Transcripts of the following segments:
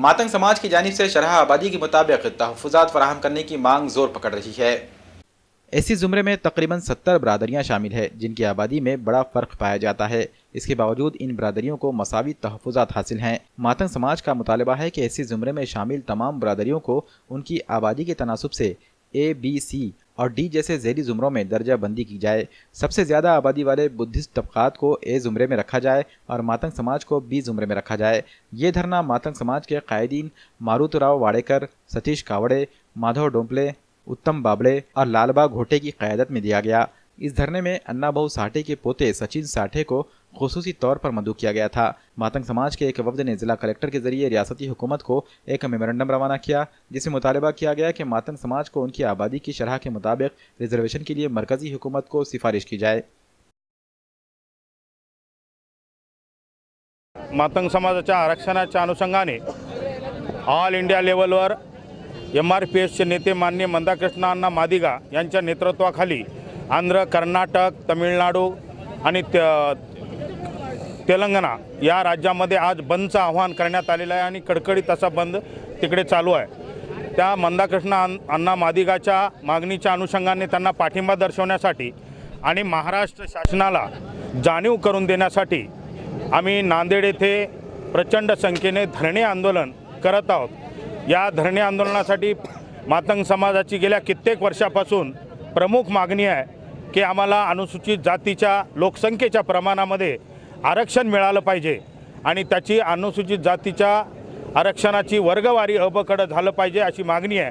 मातंग समाज की जानिब से शरह आबादी के मुताबिक तहफ़्फ़ुज़ात फराहम करने की मांग जोर पकड़ रही है। इसी ज़ुमरे में तकरीबन 70 बरादरियाँ शामिल है, जिनकी आबादी में बड़ा फ़र्क पाया जाता है। इसके बावजूद इन बरादरियों को मसावी तहफ़्फ़ुज़ात हासिल हैं। मातंग समाज का मुतालबा है कि इसी ज़ुमरे में शामिल तमाम बरादरियों को उनकी आबादी के तनासुब से A, B, C और D जैसे ज़ेली ज़ुमरों में दर्जा बंदी की जाए। सबसे ज़्यादा आबादी वाले बुद्धिस्ट तबक़ात को A ज़ुमरे में रखा जाए और मातंग समाज को B ज़ुमरे में रखा जाए। ये धरना मातंग समाज के कायदीन मारुतुराव वाडेकर, सतीश कावड़े, माधव डोंपले, उत्तम बाबड़े और लालबा घोटे की क़यादत में दिया गया। इस धरने में अन्नाभाऊ साठे के पोते सचिन साठे को खुसूसी तौर पर मदऊ किया गया था। मातंग समाज के एक वफ़द ने जिला कलेक्टर के जरिए रियासती हुकूमत को एक मेमोरेंडम रवाना किया, जिसमें मुतालबा किया गया कि मातंग समाज को उनकी आबादी की शरह के मुताबिक रिजर्वेशन के लिए मरकजी हुकूमत को सिफारिश की जाए। मातंग समाजाच्या आरक्षणाच्या अनुषंगाने ऑल इंडिया लेवलवर MRPSचे नेते माननीय मंदाकृष्ण अण्णा मादिगा यांच्या नेतृत्वाखाली आंध्र, कर्नाटक, तमिळनाडू आणि तेलंगणा या राज्यामध्ये आज बंदचं आवाहन करण्यात आलेलं आहे आणि कडकडीत असा बंद तिकडे चालू आहे। त्या मंदाकृष्ण अण्णा मादिगाच्या मागणीच्या अनुषंगाने त्यांना पाठिंबा दर्शवण्यासाठी आणि महाराष्ट्र शासनाला जाणीव करून देण्यासाठी आम्ही नांदेड येथे प्रचंड संख्येने धरणे आंदोलन करत आहोत। या धरणे आंदोलनासाठी मातंग समाजाची गेल्या कित्येक वर्षापासून प्रमुख मागणी आहे की आम्हाला अनुसूचित जातीच्या लोकसंख्येच्या प्रमाणामध्ये आरक्षण मिळालं पाहिजे आणि त्याची अनुसूचित जातीच्या आरक्षणाची वर्गवारी अबकडं झालं पाहिजे अशी मागणी आहे।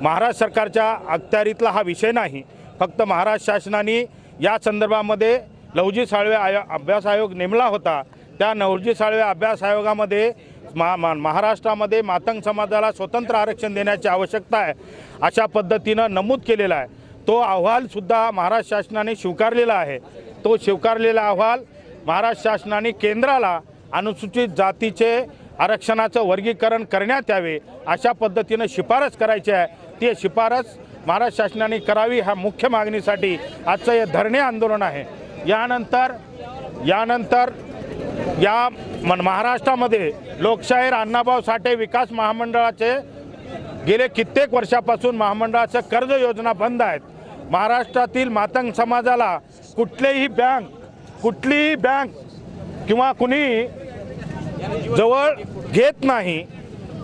महाराष्ट्र सरकारच्या अखत्यारीतला हा विषय नाही, फक्त महाराष्ट्र शासनाने या संदर्भामध्ये लवजी साळवे अभ्यास आयोग नेमला होता। त्या लवजी साळवे अभ्यास आयोगामध्ये महाराष्ट्रामध्ये मातंग समाजाला स्वतंत्र आरक्षण देण्याची आवश्यकता आहे अशा पद्धतीनं नमूद केलेला आहे। तो अहवालसुद्धा महाराष्ट्र शासनाने स्वीकारलेला आहे। तो स्वीकारलेला अहवाल महाराष्ट्र शासनाने केंद्राला अनुसूचित जातीचे आरक्षणाचं वर्गीकरण करण्यात यावे अशा पद्धतीनं शिफारस करायची आहे। ती शिफारस महाराष्ट्र शासनाने करावी ह्या मुख्य मागणीसाठी आजचं हे धरणे आंदोलन आहे। यानंतर या महाराष्ट्रामध्ये लोकशाहीर अण्णाभाऊ साठे विकास महामंडळाचे गेले कित्येक वर्षापासून महामंडळाचं कर्ज योजना बंद आहेत। महाराष्ट्रातील मातंग समाजाला कुठलीही बँक किंवा कुणी जवळ घेत नाही।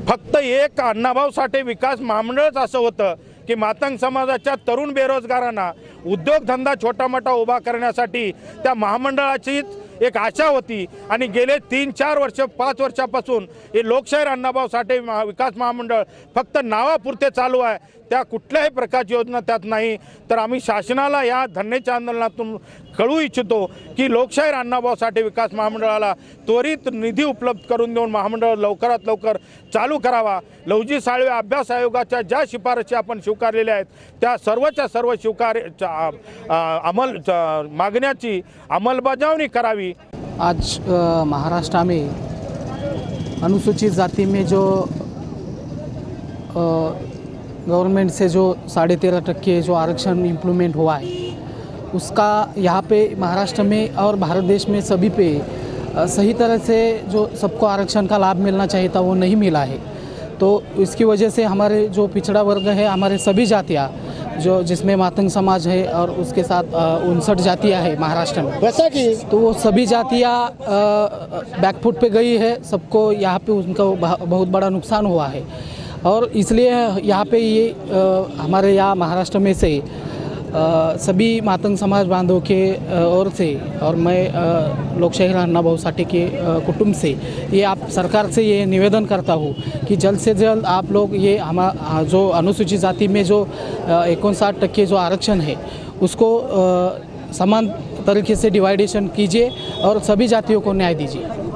फक्त एक अण्णाभाऊ साठे विकास महामंडळच असं होतं की मातंग समाजाच्या तरुण बेरोजगारांना उद्योगधंदा छोटा मोठा उभा करण्यासाठी त्या महामंडळाचीच एक आशा होती आणि गेले 3-4 वर्ष 5 वर्षापासून हे लोकशाहीर अण्णाभाऊ साठे विकास महामंडळ फक्त नावापुरते चालू आहे। त्या कुठल्याही प्रकारची योजना त्यात नाही। तर आम्ही शासनाला या धरण्याच्या आंदोलनातून कळवू इच्छितो की लोकशाहीर अण्णाभाऊ साठे विकास महामंडळाला त्वरित निधी उपलब्ध करून देऊन महामंडळ लवकरात लवकर चालू करावा। लवजी साळवे अभ्यास आयोगाच्या ज्या शिफारशी आपण स्वीकारलेल्या आहेत त्या सर्वच्या सर्व मागण्याची अंमलबजावणी करावी। आज महाराष्ट्र में अनुसूचित जाति में जो गवर्नमेंट से जो 13.5% जो आरक्षण इम्प्लीमेंट हुआ है उसका यहाँ पे महाराष्ट्र में और भारत देश में सभी पे सही तरह से जो सबको आरक्षण का लाभ मिलना चाहिए था वो नहीं मिला है। तो इसकी वजह से हमारे जो पिछड़ा वर्ग है, हमारे सभी जातियाँ जो जिसमें मातंग समाज है और उसके साथ 59 जातियाँ है महाराष्ट्र में, वैसा कि तो वो सभी जातियाँ बैकफुट पे गई है। सबको यहाँ पे उनका बहुत बड़ा नुकसान हुआ है और इसलिए यहाँ पे ये हमारे यहाँ महाराष्ट्र में से सभी मातंग समाज बांधवों के ओर से और मैं लोकशाहीर अण्णाभाऊ साठे के कुटुंब से ये आप सरकार से ये निवेदन करता हूँ कि जल्द से जल्द आप लोग ये जो अनुसूचित जाति में जो 59% जो आरक्षण है उसको समान तरीके से डिवाइडेशन कीजिए और सभी जातियों को न्याय दीजिए।